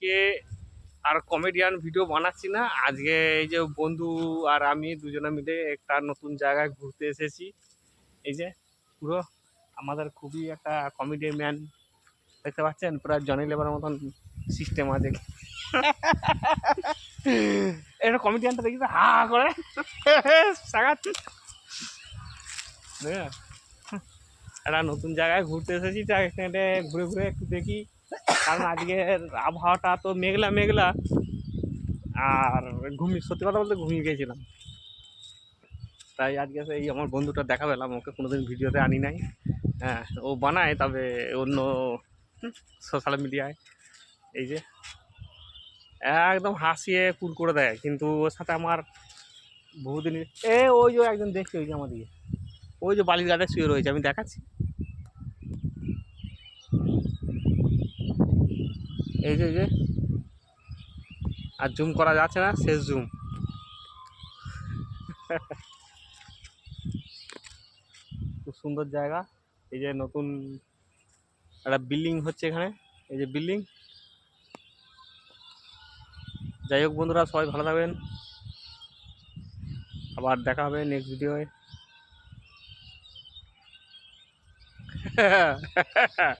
কে আর comedian video বানাচ্ছি না। আজকে এই যে বন্ধু আর আমি দুজনে মিলে একটা নতুন জায়গায় ঘুরতে এসেছি। এই যে পুরো আমাদের খুবই একটা কমেডি ম্যান দেখতে পাচ্ছেন, পুরো জনি লেবার মতন সিস্টেম আছে। এটা কমেডিয়ানটা দেখি তো হা করে সাগাচ্ছে। একটা নতুন জায়গায় ঘুরতে এসেছি, তাই এখানে ঘুরে ঘুরে একটু দেখি। কারণ আজকের আবহাওয়াটা তো মেঘলা মেঘলা, আর সত্যি কথা বলতে ঘুমিয়ে গিয়েছিলাম। তাই আজকে এই আমার বন্ধুটা দেখা পেলাম, ওকে কোনোদিন ভিডিওতে আনি নাই। হ্যাঁ, ও বানায়, তবে অন্য সোশ্যাল মিডিয়ায়। এই যে একদম হাসিয়ে কুল করে দেয়, কিন্তু ওর সাথে আমার বহুদিন ওই যে একজন দেখছি, ওই যে আমাদিকে ওই যে বালির গাছে শুয়ে রয়েছে, আমি দেখাচ্ছি। এই যে আর জুম করা যাচ্ছে না, শেষ জুম। খুব সুন্দর জায়গা। এই যে নতুন একটা বিল্ডিং হচ্ছে এখানে, এই যে বিল্ডিং। যাই হোক বন্ধুরা, সবাই ভালো থাকবেন, আবার দেখা হবে নেক্সট ভিডিওয়ে।